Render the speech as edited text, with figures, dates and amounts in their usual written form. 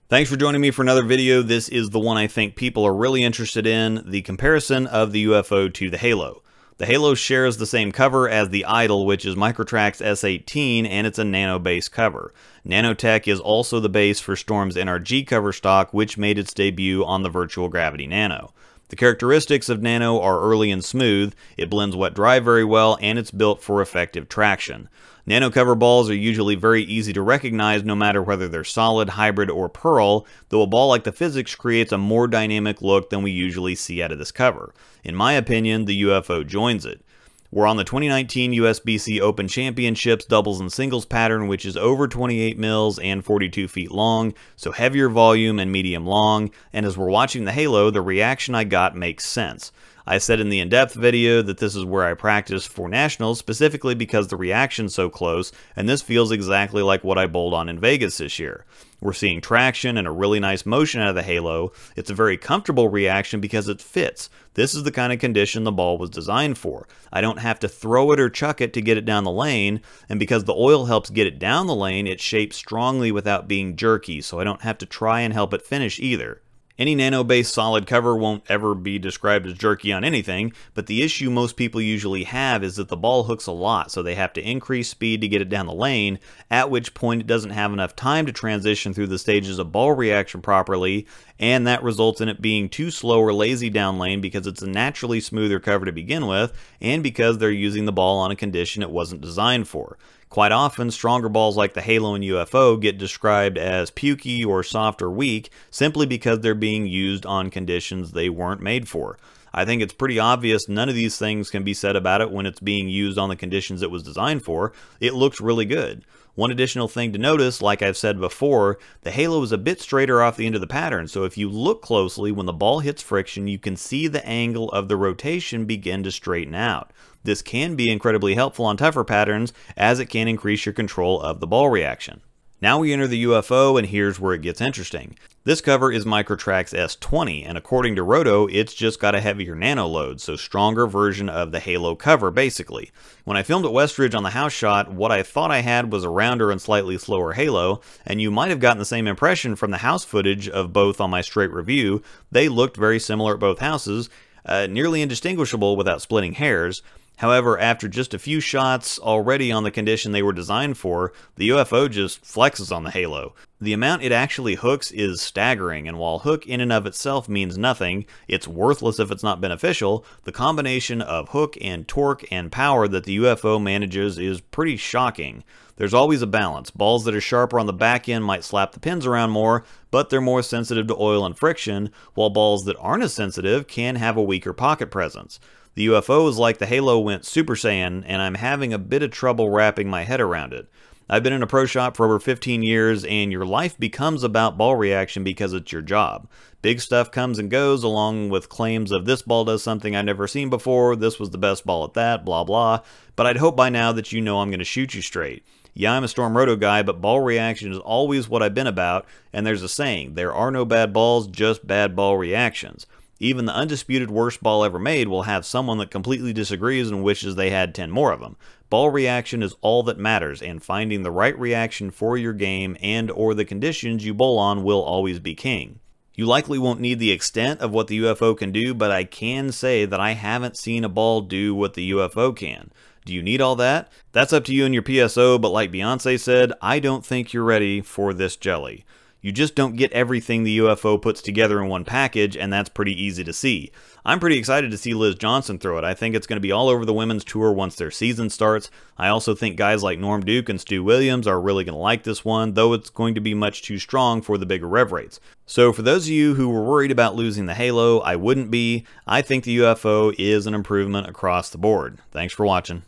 Thanks for joining me for another video. This is the one I think people are really interested in, the comparison of the UFO to the Halo. The Halo shares the same cover as the Idol, which is Microtrack's S18, and it's a nano-based cover. Nanotech is also the base for Storm's NRG cover stock, which made its debut on the Virtual Gravity Nano. The characteristics of Nano are early and smooth, it blends wet-dry very well, and it's built for effective traction. Nano cover balls are usually very easy to recognize no matter whether they're solid, hybrid, or pearl, though a ball like the Physics creates a more dynamic look than we usually see out of this cover. In my opinion, the UFO joins it. We're on the 2019 USBC Open Championships doubles and singles pattern, which is over 28 mils and 42 feet long, so heavier volume and medium long, and as we're watching the Halo, the reaction I got makes sense. I said in the in-depth video that this is where I practice for nationals, specifically because the reaction's so close, and this feels exactly like what I bowled on in Vegas this year. We're seeing traction and a really nice motion out of the Halo. It's a very comfortable reaction because it fits. This is the kind of condition the ball was designed for. I don't have to throw it or chuck it to get it down the lane, and because the oil helps get it down the lane, it shapes strongly without being jerky, so I don't have to try and help it finish either. Any nano-based solid cover won't ever be described as jerky on anything, but the issue most people usually have is that the ball hooks a lot, so they have to increase speed to get it down the lane, at which point it doesn't have enough time to transition through the stages of ball reaction properly, and that results in it being too slow or lazy down lane because it's a naturally smoother cover to begin with, and because they're using the ball on a condition it wasn't designed for. Quite often, stronger balls like the Halo and UFO get described as pukey or soft or weak simply because they're being used on conditions they weren't made for. I think it's pretty obvious none of these things can be said about it when it's being used on the conditions it was designed for. It looks really good. One additional thing to notice, like I've said before, the Halo is a bit straighter off the end of the pattern, so if you look closely when the ball hits friction, you can see the angle of the rotation begin to straighten out. This can be incredibly helpful on tougher patterns, as it can increase your control of the ball reaction. Now we enter the UFO, and here's where it gets interesting. This cover is Microtrack's S20, and according to Roto, it's just got a heavier nano load, so stronger version of the Halo cover, basically. When I filmed at Westridge on the house shot, what I thought I had was a rounder and slightly slower Halo, and you might have gotten the same impression from the house footage of both on my straight review. They looked very similar at both houses, nearly indistinguishable without splitting hairs. However, after just a few shots already on the condition they were designed for, the UFO just flexes on the Halo. The amount it actually hooks is staggering, and while hook in and of itself means nothing, it's worthless if it's not beneficial, the combination of hook and torque and power that the UFO manages is pretty shocking. There's always a balance. Balls that are sharper on the back end might slap the pins around more, but they're more sensitive to oil and friction, while balls that aren't as sensitive can have a weaker pocket presence. The UFO is like the Halo went Super Saiyan, and I'm having a bit of trouble wrapping my head around it. I've been in a pro shop for over 15 years, and your life becomes about ball reaction because it's your job. Big stuff comes and goes, along with claims of this ball does something I've never seen before, this was the best ball at that, blah blah, but I'd hope by now that you know I'm going to shoot you straight. Yeah, I'm a Storm Roto guy, but ball reaction is always what I've been about, and there's a saying, there are no bad balls, just bad ball reactions. Even the undisputed worst ball ever made will have someone that completely disagrees and wishes they had 10 more of them. Ball reaction is all that matters, and finding the right reaction for your game and or the conditions you bowl on will always be king. You likely won't need the extent of what the UFO can do, but I can say that I haven't seen a ball do what the UFO can. Do you need all that? That's up to you and your PSO, but like Beyonce said, I don't think you're ready for this jelly. You just don't get everything the UFO puts together in one package, and that's pretty easy to see. I'm pretty excited to see Liz Johnson throw it. I think it's going to be all over the women's tour once their season starts. I also think guys like Norm Duke and Stu Williams are really going to like this one, though it's going to be much too strong for the bigger rev rates. So for those of you who were worried about losing the Halo, I wouldn't be. I think the UFO is an improvement across the board. Thanks for watching.